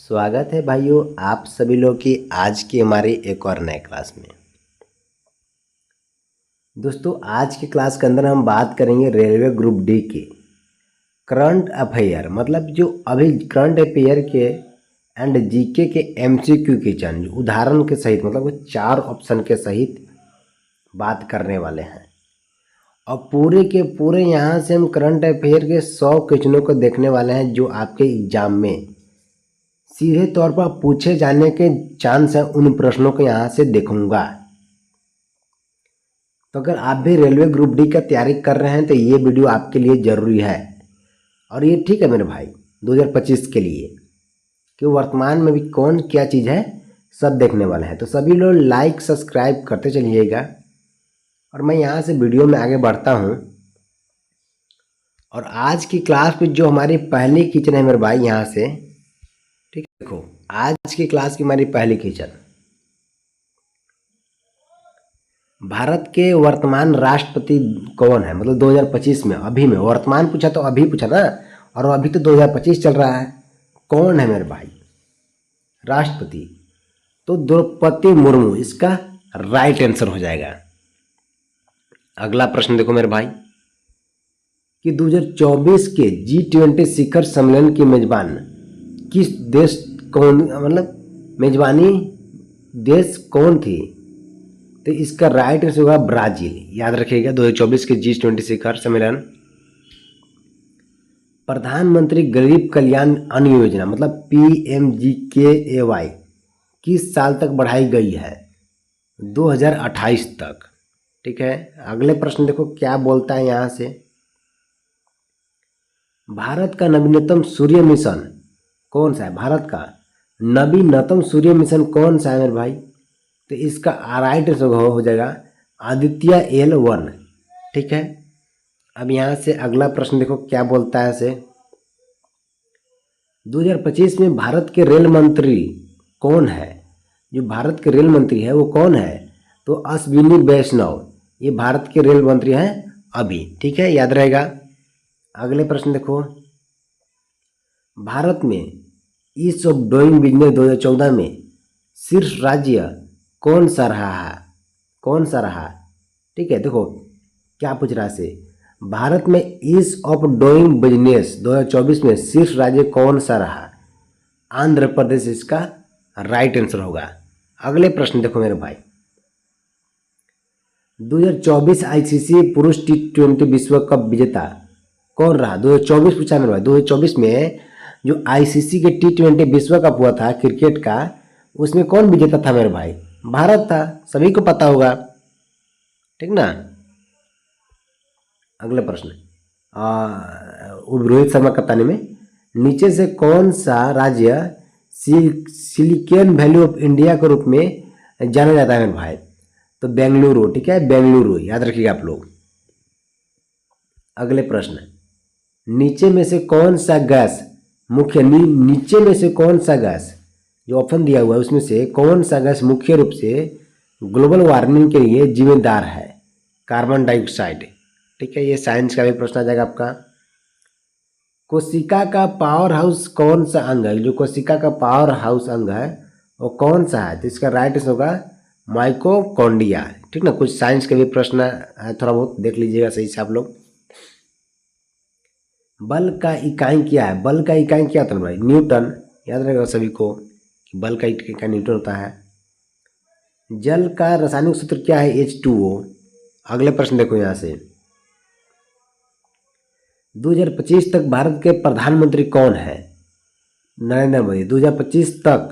स्वागत है भाइयों आप सभी लोग की आज की हमारी एक और नए क्लास में। दोस्तों आज की क्लास के अंदर हम बात करेंगे रेलवे ग्रुप डी की करंट अफेयर, मतलब जो अभी करंट अफेयर के एंड जीके के एमसीक्यू क्वेश्चन उदाहरण के सहित, मतलब वो 4 ऑप्शन के सहित बात करने वाले हैं। और पूरे के पूरे यहाँ से हम करंट अफेयर के 100 क्वेश्चनों को देखने वाले हैं जो आपके एग्जाम में सीधे तौर पर पूछे जाने के चांस है। उन प्रश्नों को यहाँ से देखूंगा। तो अगर आप भी रेलवे ग्रुप डी का तैयारी कर रहे हैं तो ये वीडियो आपके लिए ज़रूरी है। और ये ठीक है मेरे भाई 2025 के लिए, कि वर्तमान में भी कौन क्या चीज़ है सब देखने वाले हैं। तो सभी लोग लाइक सब्सक्राइब करते चलिएगा। और मैं यहाँ से वीडियो में आगे बढ़ता हूँ। और आज की क्लास में जो हमारी पहली किचन है मेरे भाई, यहाँ से ठीक है, देखो आज की क्लास की हमारी पहली किचन, भारत के वर्तमान राष्ट्रपति कौन है, मतलब 2025 में, अभी में वर्तमान पूछा तो अभी पूछा ना, और अभी तो 2025 चल रहा है। कौन है मेरे भाई राष्ट्रपति? तो द्रौपदी मुर्मू इसका राइट आंसर हो जाएगा। अगला प्रश्न देखो मेरे भाई कि 2024 के G20 शिखर सम्मेलन की मेजबान किस देश कौन, मतलब मेजबानी देश कौन थी? तो इसका राइट आंसर होगा ब्राजील। याद रखिएगा 2024 के G20 शिखर सम्मेलन। प्रधानमंत्री गरीब कल्याण अन्न योजना मतलब PMGKAY किस साल तक बढ़ाई गई है? 2028 तक। ठीक है, अगले प्रश्न देखो क्या बोलता है यहाँ से। भारत का नवीनतम सूर्य मिशन कौन सा है? भारत का नवीनतम सूर्य मिशन कौन सा है मेरे भाई? तो इसका राइट आंसर हो जाएगा आदित्य L1। ठीक है, अब यहाँ से अगला प्रश्न देखो क्या बोलता है ऐसे। 2025 में भारत के रेल मंत्री कौन है? जो भारत के रेल मंत्री है वो कौन है? तो अश्विनी वैष्णव, ये भारत के रेल मंत्री हैं अभी। ठीक है, याद रहेगा। अगले प्रश्न देखो, भारत में ईज ऑफ डूइंग बिजनेस 2014 में शीर्ष राज्य कौन सा रहा है? कौन सा रहा? ठीक है, देखो क्या पूछ रहा है से, भारत में ईज ऑफ डूइंग बिजनेस 2024 में शीर्ष राज्य कौन सा रहा? आंध्र प्रदेश इसका राइट आंसर होगा। अगले प्रश्न देखो मेरे भाई, 2024 आईसीसी पुरुष T20 विश्व कप विजेता कौन रहा? 2024 पूछा मेरे भाई। 2024 में जो आईसीसी के T20 विश्व कप हुआ था क्रिकेट का, उसमें कौन विजेता था मेरे भाई? भारत था, सभी को पता होगा। ठीक ना। अगला प्रश्न, रोहित शर्मा कप्तानी में नीचे से कौन सा राज्य सिलिकॉन वैली ऑफ इंडिया के रूप में जाना जाता है मेरे भाई? तो बेंगलुरु। ठीक है, बेंगलुरु याद रखिएगा आप लोग। अगले प्रश्न, नीचे में से कौन सा गैस मुख्य नीचे में से कौन सा गैस, जो ऑप्शन दिया हुआ है उसमें से कौन सा गैस मुख्य रूप से ग्लोबल वार्मिंग के लिए जिम्मेदार है? Carbon dioxide. ठीक है, ये साइंस का भी प्रश्न आ जाएगा आपका। कोशिका का पावर हाउस कौन सा अंग है? जो कोशिका का पावर हाउस अंग है वो कौन सा है? तो इसका राइट आंसर होगा माइटोकॉन्ड्रिया। ठीक ना, कुछ साइंस के भी प्रश्न है, थोड़ा बहुत देख लीजिएगा सही से आप लोग। बल का इकाई क्या है? बल का इकाई क्या होता है भाई? न्यूटन। याद रहेगा सभी को कि बल का इकाई न्यूटन होता है। जल का रासायनिक सूत्र क्या है? H2O। अगले प्रश्न देखो यहाँ से, 2025 तक भारत के प्रधानमंत्री कौन है? नरेंद्र मोदी। 2025 तक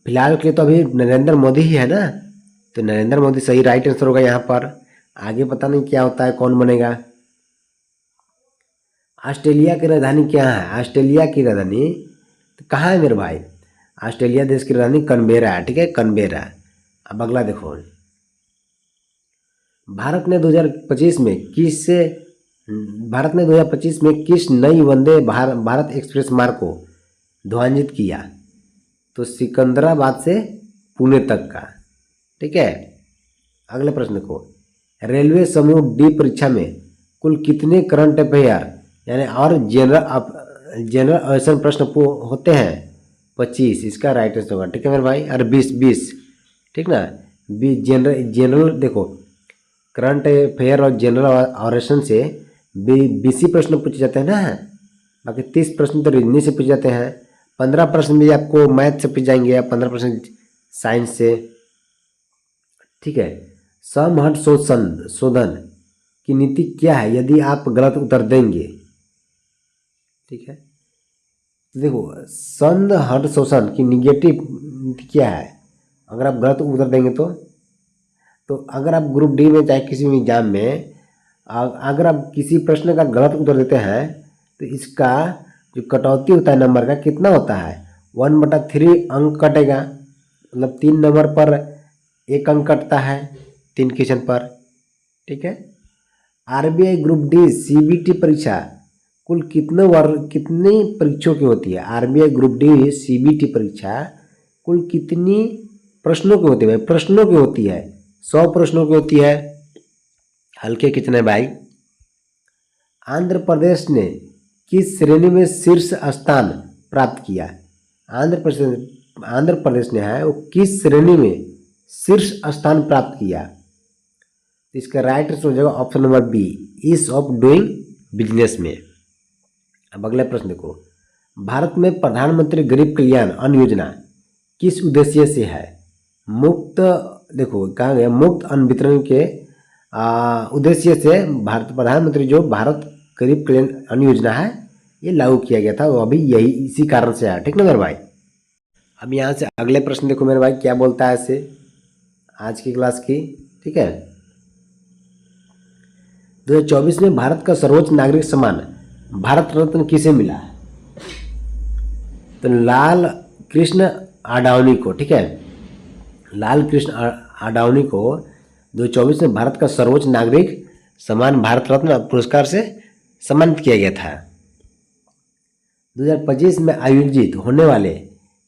फिलहाल के लिए तो अभी नरेंद्र मोदी ही है ना, तो नरेंद्र मोदी सही राइट आंसर होगा यहाँ पर। आगे पता नहीं क्या होता है, कौन बनेगा। ऑस्ट्रेलिया की राजधानी क्या है? ऑस्ट्रेलिया की राजधानी तो कहाँ है मेरे भाई? ऑस्ट्रेलिया देश की राजधानी कैनबेरा है। ठीक है, कैनबेरा। अब अगला देखो, भारत ने 2025 में किस नई वंदे भारत एक्सप्रेस मार्ग को ध्वजान्वित किया? तो सिकंदराबाद से पुणे तक का। ठीक है, अगले प्रश्न देखो, रेलवे समूह डी परीक्षा में कुल कितने करंट अफेयर यानी और जनरल ऐसे प्रश्न होते हैं 25, इसका राइट आंसर होगा। ठीक है मेरे भाई। और 20, ठीक ना। जनरल देखो, करंट अफेयर और जनरल ऑरेशन से 20 ही प्रश्न पूछे जाते हैं ना। बाकी 30 प्रश्न तो रीजनिंग से पूछे जाते हैं। 15 प्रश्न भी आपको मैथ से पूछ जाएंगे, या 15% साइंस से। ठीक है। समहट शोधन की नीति क्या है यदि आप गलत उत्तर देंगे? ठीक है, देखो समहट शोषण की निगेटिव नीति क्या है अगर आप गलत उत्तर देंगे तो अगर आप ग्रुप डी में चाहे किसी भी एग्जाम में अगर आप किसी प्रश्न का गलत उत्तर देते हैं तो इसका जो कटौती होता है नंबर का कितना होता है, 1/3 अंक कटेगा। मतलब 3 नंबर पर 1 अंक कटता है 3 क्वेश्चन पर। ठीक है। आरबीआई ग्रुप डी सीबीटी परीक्षा कुल कितनी परीक्षाओं की होती है? आरबीआई ग्रुप डी सीबीटी परीक्षा कुल कितनी प्रश्नों की होती है? प्रश्नों की होती है, 100 प्रश्नों की होती है। हल्के कितने भाई? आंध्र प्रदेश ने किस श्रेणी में शीर्ष स्थान प्राप्त किया? आंध्र प्रदेश ने है वो किस श्रेणी में शीर्ष स्थान प्राप्त किया? इसका राइट आंसर हो जाएगा option number B, ease of doing business में। अब अगला प्रश्न देखो, भारत में प्रधानमंत्री गरीब कल्याण अन्न योजना किस उद्देश्य से है? मुफ्त, देखो कहा गया मुफ्त अन्न वितरण के उद्देश्य से भारत प्रधानमंत्री जो भारत गरीब कल्याण अन्न योजना है ये लागू किया गया था, वो अभी यही इसी कारण से आया। ठीक ना मेरे भाई। अब यहाँ से अगले प्रश्न देखो मेरे भाई क्या बोलता है इसे आज की क्लास की। ठीक है, 2024 में भारत का सर्वोच्च नागरिक सम्मान भारत रत्न किसे मिला? तो लाल कृष्ण आडवाणी को। ठीक है, लाल कृष्ण आडवाणी को 2024 में भारत का सर्वोच्च नागरिक सम्मान भारत रत्न पुरस्कार से सम्मानित किया गया था। 2025 में आयोजित होने वाले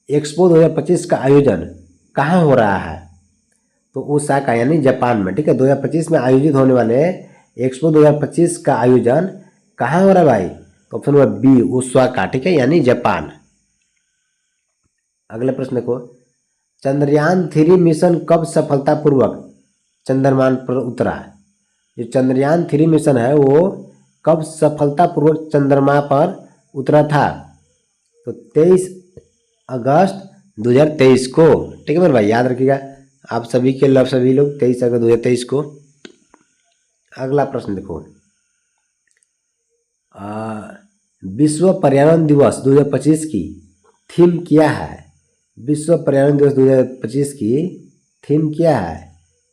एक्सपो 2025 का आयोजन कहाँ हो रहा है? तो ओसाका यानी जापान में। ठीक है, 2025 में आयोजित होने वाले एक्सपो 2025 का आयोजन कहाँ हो रहा है भाई? तो ऑप्शन नंबर बी, ओसाका। ठीक है, यानी जापान। अगले प्रश्न को, चंद्रयान 3 मिशन कब सफलतापूर्वक चंद्रमा पर उतरा? जो चंद्रयान 3 मिशन है वो कब सफलतापूर्वक चंद्रमा पर उतरा था? तो 23 अगस्त 2023 को। ठीक है मेरे भाई, याद रखिएगा आप सभी के लव सभी लोग 23 अगस्त 2023 को। अगला प्रश्न देखो, विश्व पर्यावरण दिवस 2025 की थीम क्या है? विश्व पर्यावरण दिवस 2025 की थीम क्या है?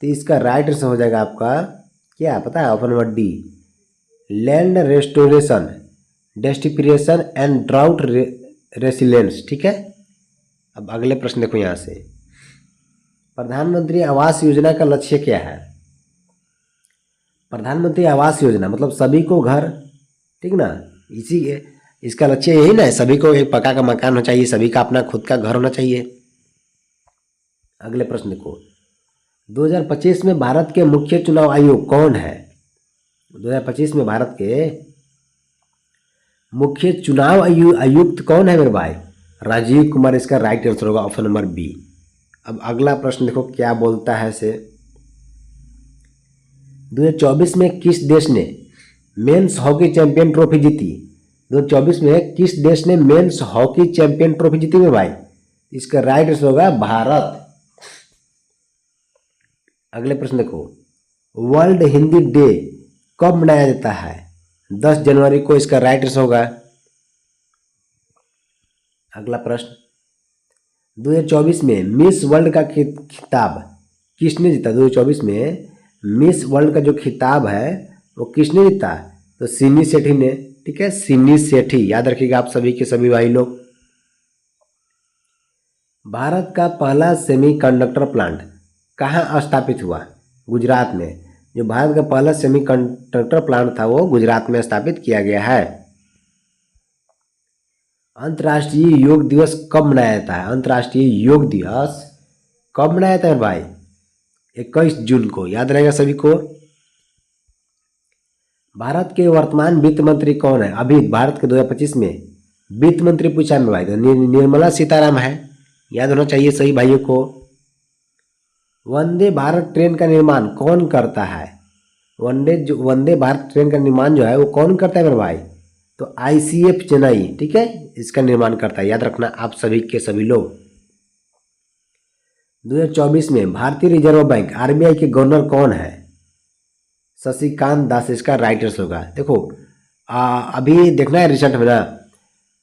तो इसका राइट आंसर हो जाएगा आपका क्या पता है? Option number d, land restoration डेस्टिपिरेशन एंड ड्राउट रेसिलेंस। ठीक है। अब अगले प्रश्न देखो यहाँ से, प्रधानमंत्री आवास योजना का लक्ष्य क्या है? प्रधानमंत्री आवास योजना मतलब सभी को घर। ठीक ना, इसी इसका लक्ष्य यही ना है, सभी को एक पक्का का मकान होना चाहिए, सभी का अपना खुद का घर होना चाहिए। अगले प्रश्न देखो, 2025 में भारत के मुख्य चुनाव आयोग कौन है? 2025 में भारत के मुख्य चुनाव आयुक्त कौन है मेरे भाई? राजीव कुमार। इसका राइट आंसर होगा ऑप्शन नंबर बी। अब अगला प्रश्न देखो क्या बोलता है से, 2024 में किस देश ने मेंस हॉकी चैंपियन ट्रॉफी जीती? 2024 में किस देश ने मेंस हॉकी चैंपियन ट्रॉफी जीती मेरे भाई? इसका राइट आंसर होगा भारत। अगले प्रश्न देखो, वर्ल्ड हिंदी डे कब मनाया जाता है? 10 जनवरी को। इसका राइट आंसर होगा। अगला प्रश्न, 2024 में मिस वर्ल्ड का खिताब किसने जीता? 2024 में मिस वर्ल्ड का जो खिताब है वो किसने जीता? तो सिनी सेठी ने। ठीक है, सिनी सेठी, याद रखिएगा आप सभी के सभी भाई लोग। भारत का पहला सेमीकंडक्टर प्लांट कहाँ स्थापित हुआ? गुजरात में। जो भारत का पहला सेमीकंडक्टर प्लांट था वो गुजरात में स्थापित किया गया है। अंतर्राष्ट्रीय योग दिवस कब मनाया जाता है? अंतर्राष्ट्रीय योग दिवस कब मनाया जाता है भाई? 21 जून को। याद रहेगा सभी को। भारत के वर्तमान वित्त मंत्री कौन है? अभी भारत के 2025 में वित्त मंत्री पूछा मेरे भाई तो निर्मला सीताराम है, याद होना चाहिए सही भाइयों को। वंदे भारत ट्रेन का निर्माण कौन करता है? वंदे भारत ट्रेन का निर्माण जो है वो कौन करता है मेरे भाई? तो आईसीएफ चेन्नई, ठीक है, इसका निर्माण करता है, याद रखना आप सभी के सभी लोग। 2024 में भारतीय रिजर्व बैंक आरबीआई के गवर्नर कौन है? शशिकांत दास इसका राइट आंसर होगा। देखो अभी देखना है रिसेंट में ना,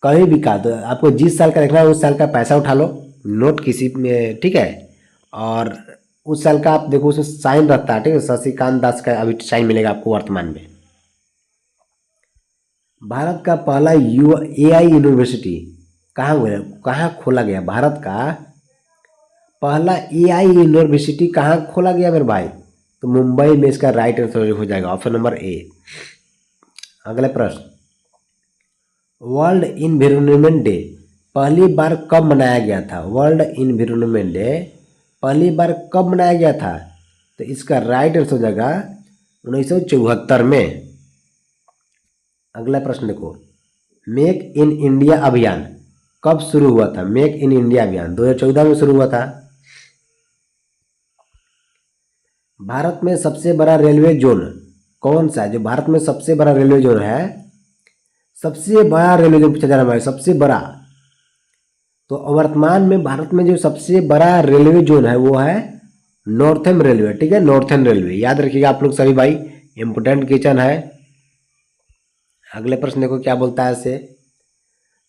कहीं भी का तो आपको जिस साल का देखना है उस साल का पैसा उठा लो, नोट किसी में, ठीक है, और उस साल का आप देखो उसमें साइन रहता है, ठीक है, शशिकांत दास का अभी साइन मिलेगा आपको वर्तमान में। भारत का पहला एआई यूनिवर्सिटी कहाँ खोला गया? भारत का पहला एआई यूनिवर्सिटी कहाँ खोला गया मेरे भाई? तो मुंबई में इसका राइट आंसर हो जाएगा ऑप्शन नंबर ए। अगला प्रश्न, वर्ल्ड इन्वायरमेंट डे पहली बार कब मनाया गया था? वर्ल्ड इन्वायरमेंट डे पहली बार कब मनाया गया था? तो इसका राइट आंसर हो जाएगा 1974 में। अगला प्रश्न देखो, मेक इन इंडिया अभियान कब शुरू हुआ था? मेक इन इंडिया अभियान 2014 में शुरू हुआ था। भारत में सबसे बड़ा रेलवे जोन कौन सा है? जो भारत में सबसे बड़ा रेलवे जोन है, सबसे बड़ा रेलवे जोन पूछा जा रहा है, सबसे बड़ा, तो वर्तमान में भारत में जो सबसे बड़ा रेलवे जोन है वो है नॉर्थर्न रेलवे, ठीक है, नॉर्थर्न रेलवे, याद रखिएगा आप लोग सभी भाई, इंपोर्टेंट क्वेश्चन है। अगले प्रश्न देखो क्या बोलता है इसे,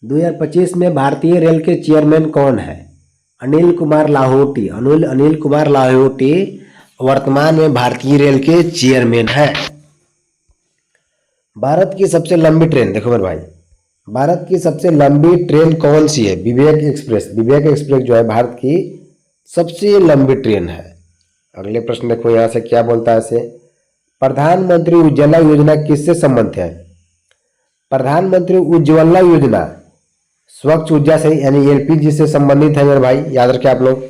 2025 में भारतीय रेल के चेयरमैन कौन है? अनिल कुमार लाहोटी। अनिल कुमार लाहोटी वर्तमान में भारतीय रेल के चेयरमैन है। भारत की सबसे लंबी ट्रेन देखो मेरे भाई, भारत की सबसे लंबी ट्रेन कौन सी है? विवेक एक्सप्रेस। विवेक एक्सप्रेस जो है भारत की सबसे लंबी ट्रेन है। अगले प्रश्न देखो यहाँ से क्या बोलता है इसे, प्रधानमंत्री उज्ज्वला योजना किससे संबंधित है? प्रधानमंत्री उज्ज्वला योजना स्वच्छ ऊर्जा से यानी एलपीजी से संबंधित है मेरे भाई, याद रखें आप लोग।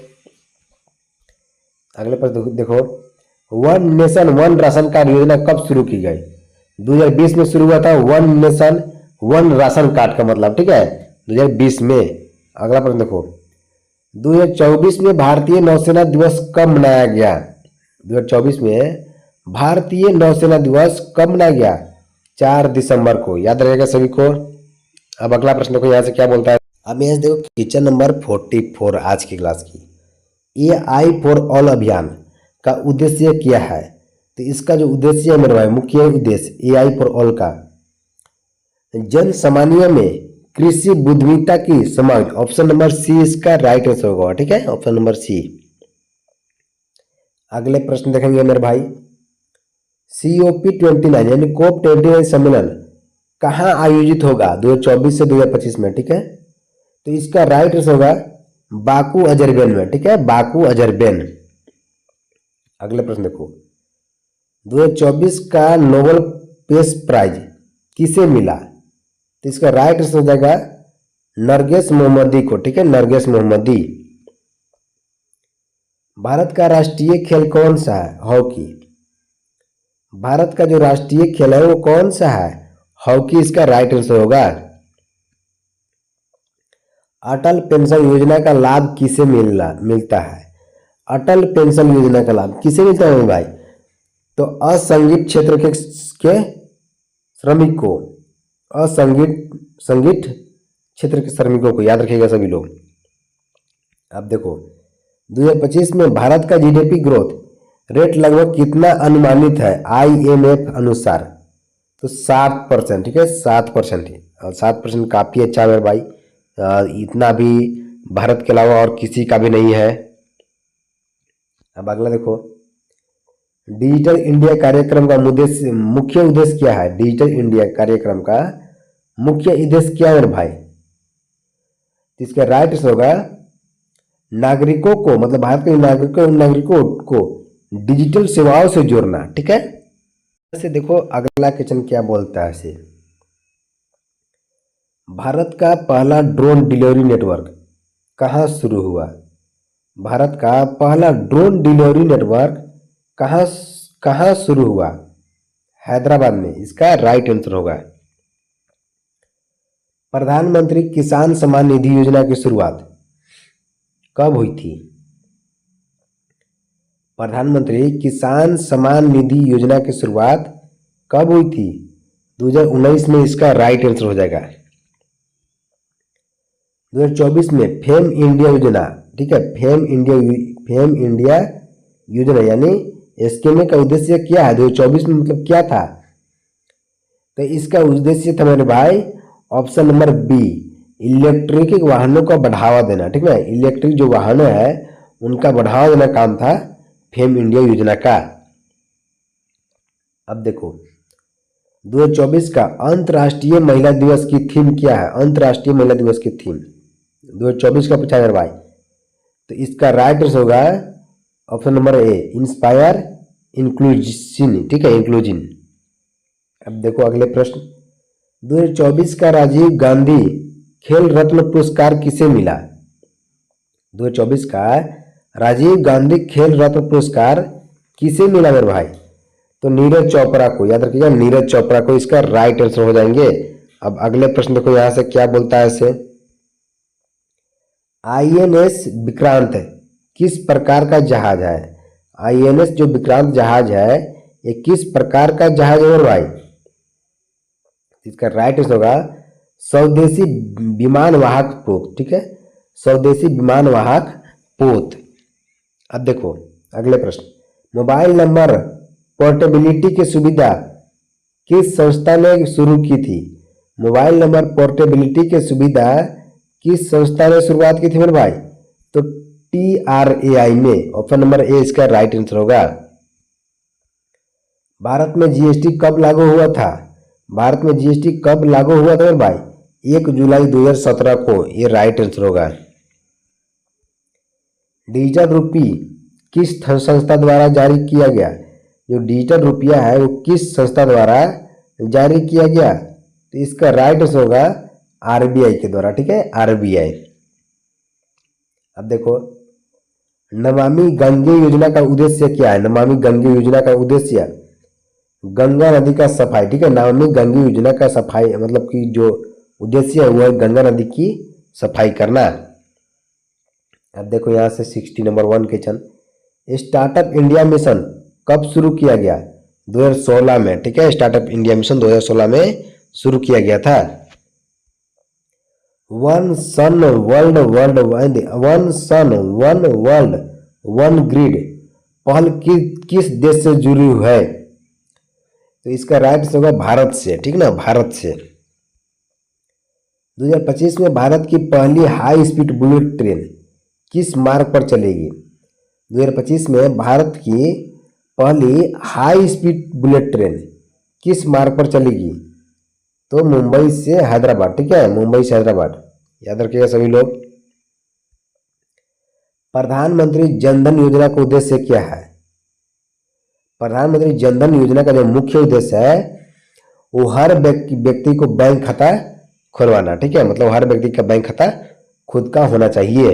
अगले प्रश्न देखो, one nation one ration card योजना कब शुरू की गई? 2020 में शुरू हुआ था one nation one ration card का मतलब, ठीक है, 2020 में। अगला प्रश्न देखो, 2024 में भारतीय नौसेना दिवस कब मनाया गया? 2024 में भारतीय नौसेना दिवस कब मनाया गया? 4 दिसंबर को, याद रहेगा सभी को। अब अगला प्रश्न देखो यहाँ से क्या बोलता है। अब यहाँ से देखो क्वेश्चन नंबर 44 आज की क्लास की, AI फॉर ऑल अभियान का उद्देश्य क्या है? तो इसका जो उद्देश्य है मेरे भाई, मुख्य उद्देश्य AI फॉर ऑल का जन सामान्य में कृषि बुद्धिमत्ता की समावेश, ऑप्शन नंबर सी इसका राइट आंसर होगा, ठीक है, ऑप्शन नंबर सी। अगले प्रश्न देखेंगे मेरे भाई, COP29 यानी COP29 सम्मेलन कहाँ आयोजित होगा 2024 से 2025 में, ठीक है, तो इसका राइट आंसर होगा बाकू अजरबैन में, ठीक है, बाकू अजरबैन। अगले प्रश्न देखो, 2024 का नोबेल पीस प्राइज किसे मिला? तो इसका राइट आंसर हो जाएगा नरगिस मोहम्मदी को, ठीक है, नरगिस मोहम्मदी। भारत का राष्ट्रीय खेल कौन सा है? हॉकी। भारत का जो राष्ट्रीय खेल है वो कौन सा है? हॉकी इसका राइट आंसर होगा। अटल पेंशन योजना का लाभ किसे मिलता है? अटल पेंशन योजना का लाभ किसे मिलता है भाई? तो असंगठित क्षेत्र के श्रमिक को, संगठित क्षेत्र के श्रमिकों को, याद रखिएगा सभी लोग। अब देखो 2025 में भारत का जीडीपी ग्रोथ रेट लगभग कितना अनुमानित है IMF अनुसार? तो 7%, ठीक है, 7%। और 7% काफ़ी अच्छा है भाई, इतना भी भारत के अलावा और किसी का भी नहीं है। अब अगला देखो, डिजिटल इंडिया कार्यक्रम का मुख्य उद्देश्य क्या है? डिजिटल इंडिया कार्यक्रम का मुख्य उद्देश्य क्या है भाई? इसका राइट आंसर होगा नागरिकों को, मतलब भारत के नागरिकों को डिजिटल सेवाओं से जोड़ना, ठीक है। ऐसे देखो अगला क्वेश्चन क्या बोलता है इसे, भारत का पहला ड्रोन डिलीवरी नेटवर्क कहाँ शुरू हुआ? भारत का पहला ड्रोन डिलीवरी नेटवर्क कहाँ शुरू हुआ? हैदराबाद में, इसका राइट आंसर होगा। प्रधानमंत्री किसान सम्मान निधि योजना की शुरुआत कब हुई थी? प्रधानमंत्री किसान सम्मान निधि योजना की शुरुआत कब हुई थी? 2019 में इसका राइट आंसर हो जाएगा। 2024 में फेम इंडिया योजना, ठीक है, फेम इंडिया योजना यानी स्कीम का उद्देश्य क्या है 2024 में, मतलब क्या था? तो इसका उद्देश्य था मेरे भाई ऑप्शन नंबर बी, इलेक्ट्रिक वाहनों को बढ़ावा देना, ठीक है, इलेक्ट्रिक जो वाहन है उनका बढ़ावा देना काम था फेम इंडिया योजना का। अब देखो 2024 का अंतर्राष्ट्रीय महिला दिवस की थीम क्या है? अंतर्राष्ट्रीय महिला दिवस की थीम 2024 का पूछा मेरे भाई, तो इसका राइट आंसर होगा option number A, inspire inclusion, ठीक है, इंक्लूजन। अब देखो अगले प्रश्न, 2024 का राजीव गांधी खेल रत्न पुरस्कार किसे मिला? 2024 का राजीव गांधी खेल रत्न पुरस्कार किसे मिला मेरे भाई? तो नीरज चोपड़ा को, याद रखिएगा नीरज चोपड़ा को इसका राइट आंसर हो जाएंगे। अब अगले प्रश्न देखो यहां से क्या बोलता है इसे, आईएनएस विक्रांत किस प्रकार का जहाज है? आईएनएस जो विक्रांत जहाज है ये किस प्रकार का जहाज है मेरे भाई? इसका राइट आंसर होगा स्वदेशी विमान वाहक पोत, ठीक है, स्वदेशी विमान वाहक पोत। अब देखो अगले प्रश्न, मोबाइल नंबर पोर्टेबिलिटी की सुविधा किस संस्था ने शुरू की थी? मोबाइल नंबर पोर्टेबिलिटी की सुविधा किस संस्था ने शुरुआत की थी मेरे भाई? तो TRAI में, ऑप्शन नंबर ए इसका राइट आंसर होगा। भारत में जीएसटी कब लागू हुआ था? भारत में जीएसटी कब लागू हुआ था मेरे भाई? 1 जुलाई 2017 को, ये राइट आंसर होगा। डिजिटल रुपी किस संस्था द्वारा जारी किया गया? जो डिजिटल रुपया है वो किस संस्था द्वारा जारी किया गया? तो इसका राइट आंसर होगा आरबीआई के द्वारा, ठीक है, आरबीआई। अब देखो नमामि गंगे योजना का उद्देश्य क्या है? नमामि गंगे योजना का उद्देश्य गंगा नदी का सफाई, ठीक है, नमामि गंगे योजना का सफाई मतलब कि जो उद्देश्य है वो है गंगा नदी की सफाई करना। अब देखो यहाँ से 60 number 1 question, startup India mission कब शुरू किया गया? 2016 में, ठीक है, स्टार्टअप इंडिया मिशन 2016 में शुरू किया गया था। वन सन वर्ल्ड वन ग्रिड पहल किस देश से जुड़ी है? तो इसका राइट आंसर होगा भारत से, ठीक ना, भारत से। 2025 में भारत की पहली हाई स्पीड बुलेट ट्रेन किस मार्ग पर चलेगी? 2025 में भारत की पहली हाई स्पीड बुलेट ट्रेन किस मार्ग पर चलेगी? तो मुंबई से हैदराबाद, ठीक है, मुंबई से हैदराबाद, याद रखिएगा सभी लोग। प्रधानमंत्री जनधन योजना का उद्देश्य क्या है? प्रधानमंत्री जनधन योजना का जो मुख्य उद्देश्य है वो हर व्यक्ति को बैंक खाता खुलवाना, ठीक है, मतलब हर व्यक्ति का बैंक खाता खुद का होना चाहिए।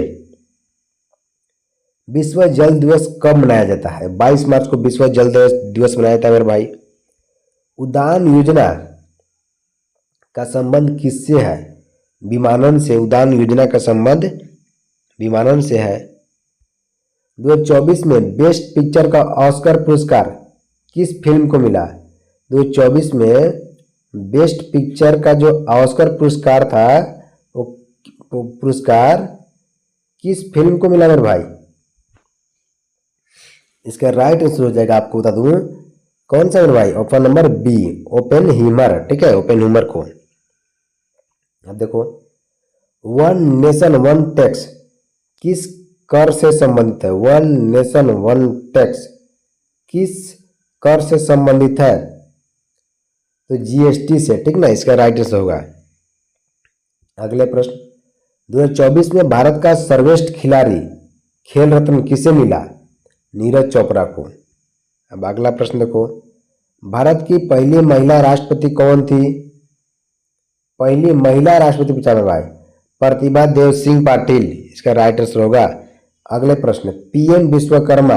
विश्व जल दिवस कब मनाया जाता है? 22 मार्च को विश्व जल दिवस मनाया जाता है मेरे भाई। उड़ान योजना का संबंध किससे है? विमानन से। उड़ान योजना का संबंध विमानन से है। 2024 में बेस्ट पिक्चर का ऑस्कर पुरस्कार किस फिल्म को मिला? 2024 में बेस्ट पिक्चर का जो ऑस्कर पुरस्कार था वो पुरस्कार किस फिल्म को मिला मेरे भाई? इसका राइट आंसर हो जाएगा, आपको बता दूं कौन सा मेरे भाई, ऑप्शन नंबर बी, ओपेनहीमर, ठीक है, ओपेनहीमर को। अब देखो वन नेशन वन टैक्स किस कर से संबंधित है? वन नेशन वन टैक्स किस कर से संबंधित है? तो जीएसटी से, ठीक ना, इसका राइट आंसर होगा। अगले प्रश्न, 2024 में भारत का सर्वश्रेष्ठ खिलाड़ी खेल रत्न किसे मिला? नीरज चोपड़ा को। अब अगला प्रश्न देखो, भारत की पहली महिला राष्ट्रपति कौन थी? पहली महिला राष्ट्रपति पूछा मेरे भाई, प्रतिभा देव सिंह पाटिल, इसका राइट आंसर होगा। अगले प्रश्न, पीएम विश्वकर्मा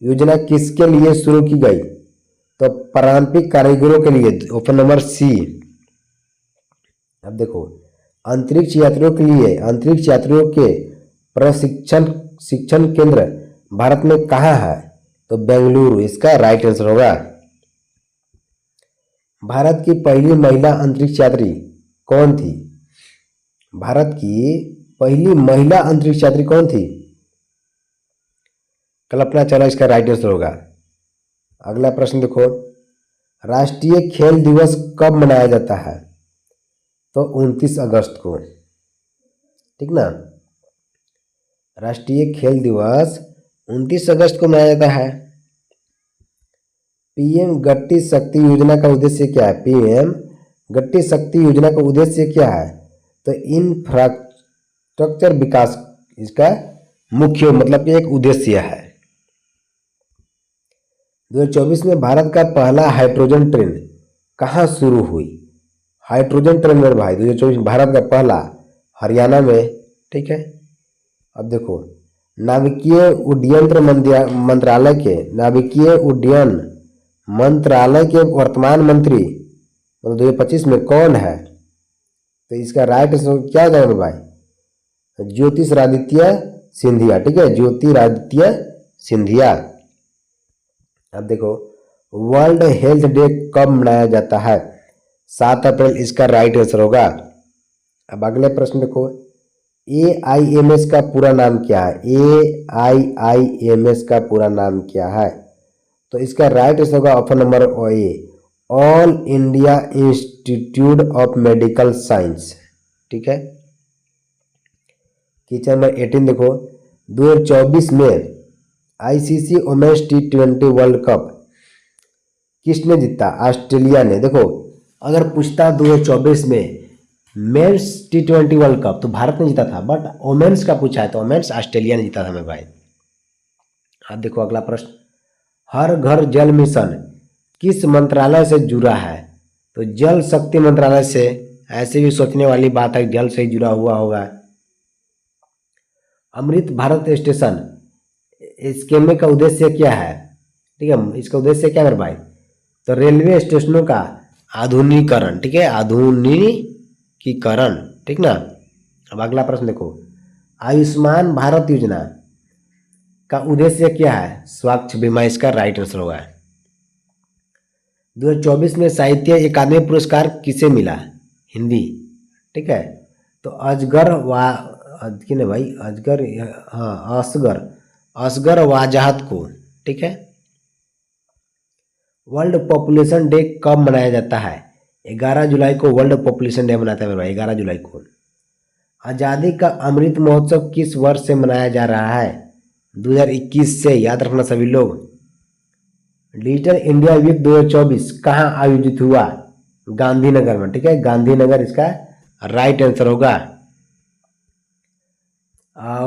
योजना किसके लिए शुरू की गई? तो पारंपरिक कारीगरों के लिए, ऑप्शन नंबर सी। अब देखो अंतरिक्ष यात्रियों के प्रशिक्षण शिक्षण केंद्र भारत में कहाँ है? तो बेंगलुरु इसका राइट आंसर होगा। भारत की पहली महिला अंतरिक्ष यात्री कौन थी? भारत की पहली महिला अंतरिक्ष यात्री कौन थी? कल्पना चावला इसका राइट आंसर होगा। अगला प्रश्न देखो, राष्ट्रीय खेल दिवस कब मनाया जाता है? तो 29 अगस्त को, ठीक ना। राष्ट्रीय खेल दिवस 29 अगस्त को मनाया जाता है। पीएम गति शक्ति योजना का उद्देश्य क्या है? पीएम गति शक्ति योजना का उद्देश्य क्या है? तो इंफ्रास्ट्रक्चर विकास इसका मुख्य मतलब कि एक उद्देश्य है। 2024 में भारत का पहला हाइड्रोजन ट्रेन कहाँ शुरू हुई? हाइड्रोजन ट्रेन मेरे भाई 2024 भारत का पहला हरियाणा में, ठीक है। अब देखो, नाभिकीय उड्डयन मंत्रालय के वर्तमान मंत्री मतलब 2025 में कौन है? तो इसका राइट आंसर क्या होगा मेरे भाई? ज्योतिरादित्य सिंधिया, ठीक है, ज्योतिरादित्य सिंधिया। अब देखो, वर्ल्ड हेल्थ डे कब मनाया जाता है? 7 अप्रैल इसका राइट आंसर होगा। अब अगले प्रश्न देखो, AIMS का पूरा नाम क्या है? AIIMS का पूरा नाम क्या है? तो इसका राइट आंसर होगा option number A, all India institute of medical science, ठीक है। क्वेश्चन नंबर 18 देखो, 2024 में ICC women's T20 world cup किसने जीता? ऑस्ट्रेलिया ने। देखो, अगर पूछता 2024 में मेंस T20 वर्ल्ड कप तो भारत ने जीता था, बट वुमेन्स का पूछा है तो वुमेन्स ऑस्ट्रेलिया ने जीता था मेरे भाई। अब देखो अगला प्रश्न, हर घर जल मिशन किस मंत्रालय से जुड़ा है? तो जल शक्ति मंत्रालय से। ऐसे भी सोचने वाली बात है, जल से जुड़ा हुआ होगा। अमृत भारत स्टेशन स्कीम का उद्देश्य क्या है? ठीक है, इसका उद्देश्य क्या है मेरे भाई? तो रेलवे स्टेशनों का आधुनिकीकरण, ठीक है, आधुनिकीकरण, ठीक ना। अब अगला प्रश्न देखो, आयुष्मान भारत योजना का उद्देश्य क्या है? स्वास्थ्य बीमा इसका राइट आंसर होगा। 2024 में साहित्य अकादमी पुरस्कार किसे मिला? हिंदी, ठीक है। तो असगर वाजहत को, ठीक है। वर्ल्ड पॉपुलेशन डे कब मनाया जाता है? 11 जुलाई को वर्ल्ड पॉपुलेशन डे मनाता है मेरे भाई, 11 जुलाई को। आज़ादी का अमृत महोत्सव किस वर्ष से मनाया जा रहा है? 2021 से, याद रखना सभी लोग। डिजिटल इंडिया वीक 2024 कहाँ आयोजित हुआ? गांधीनगर में, ठीक है, गांधीनगर इसका राइट आंसर होगा।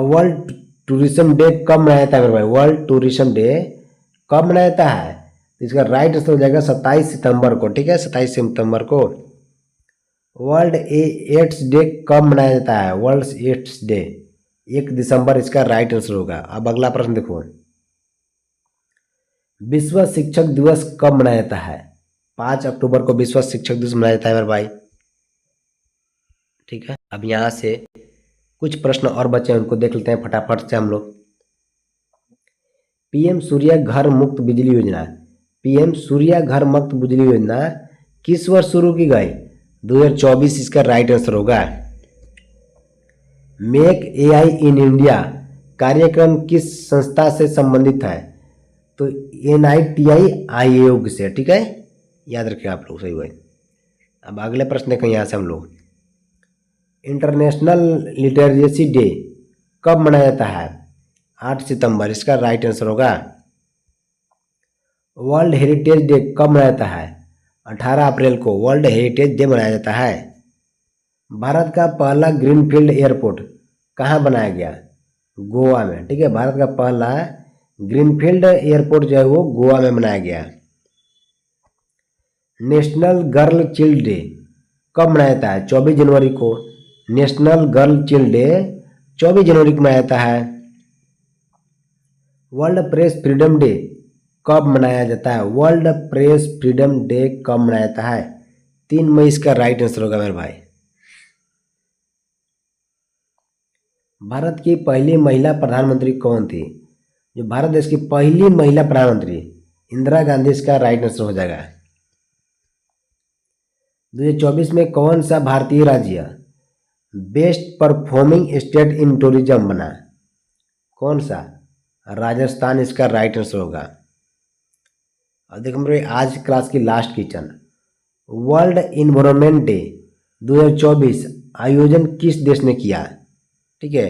वर्ल्ड टूरिज्म डे कब मनाया जाता है मेरे भाई? वर्ल्ड टूरिज्म डे कब मनाया जाता है? तो इसका राइट आंसर हो जाएगा 27 सितंबर को, ठीक है, 27 सितंबर को। वर्ल्ड एड्स डे कब मनाया जाता है? वर्ल्ड एड्स डे 1 दिसंबर इसका राइट आंसर होगा। अब अगला प्रश्न देखो, विश्व शिक्षक दिवस कब मनाया जाता है? 5 अक्टूबर को विश्व शिक्षक दिवस मनाया जाता है मेरे भाई, ठीक है। अब यहाँ से कुछ प्रश्न और बचे हैं, उनको देख लेते हैं फटाफट से हम लोग। पीएम सूर्य घर मुक्त बिजली योजना, पीएम सूर्य घर मुक्त बिजली योजना किस वर्ष शुरू की गई? 2024 इसका राइट आंसर होगा। मेक AI इन इंडिया कार्यक्रम किस संस्था से संबंधित है? तो NITI आयोग से, ठीक है, याद रखिए आप लोग, सही हुआ। अब अगले प्रश्न देखें यहाँ से हम लोग, इंटरनेशनल लिटरेसी डे कब मनाया जाता है? 8 सितंबर इसका राइट आंसर होगा। वर्ल्ड हेरिटेज डे कब मनाया जाता है? 18 अप्रैल को वर्ल्ड हेरिटेज डे मनाया जाता है। भारत का पहला ग्रीनफील्ड एयरपोर्ट कहाँ बनाया गया? गोवा में, ठीक है, भारत का पहला ग्रीनफील्ड एयरपोर्ट जो है वो गोवा में बनाया गया। नेशनल गर्ल चिल्ड डे कब मनाया जाता है? 24 जनवरी को। नेशनल गर्ल चिल्ड डे 24 जनवरी को मनाया जाता है। वर्ल्ड प्रेस फ्रीडम डे कब मनाया जाता है? वर्ल्ड प्रेस फ्रीडम डे कब मनाया जाता है? 3 मई इसका राइट आंसर होगा मेरे भाई। भारत की पहली महिला प्रधानमंत्री कौन थी? जो भारत देश की पहली महिला प्रधानमंत्री इंदिरा गांधी, इसका राइट आंसर हो जाएगा। 2024 में कौन सा भारतीय राज्य best performing state in tourism बना? कौन सा? राजस्थान इसका राइट आंसर होगा। अब देखो मेरे आज क्लास की last question, world environment day 2024 आयोजन किस देश ने किया? ठीक है,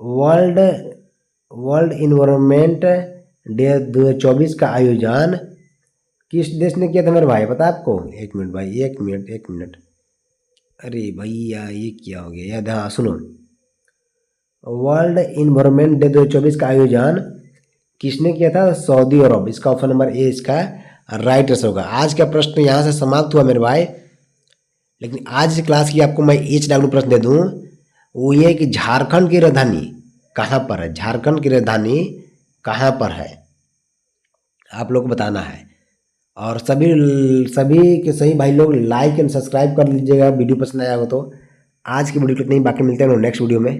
वर्ल्ड वर्ल्ड इन्वायरमेंट डे 2024 का आयोजन किस देश ने किया था मेरे भाई, पता आपको? एक मिनट भाई, एक मिनट। अरे भैया ये क्या हो गया याद? हाँ सुनो, वर्ल्ड इन्वायरमेंट डे 2024 का आयोजन किसने किया था? सऊदी अरब। इसका ऑप्शन नंबर ए इसका राइट आंसर होगा। आज का प्रश्न यहाँ से समाप्त हुआ मेरे भाई। लेकिन आज क्लास की आपको मैं HW प्रश्न दे दूँ, वो ये कि झारखंड की राजधानी कहाँ पर है? झारखंड की राजधानी कहाँ पर है आप लोग को बताना है। और सभी सभी के सही भाई लोग लाइक एंड सब्सक्राइब कर लीजिएगा वीडियो पसंद आया हो तो। आज की वीडियो को इतना ही, बाकी मिलते हैं नेक्स्ट वीडियो में।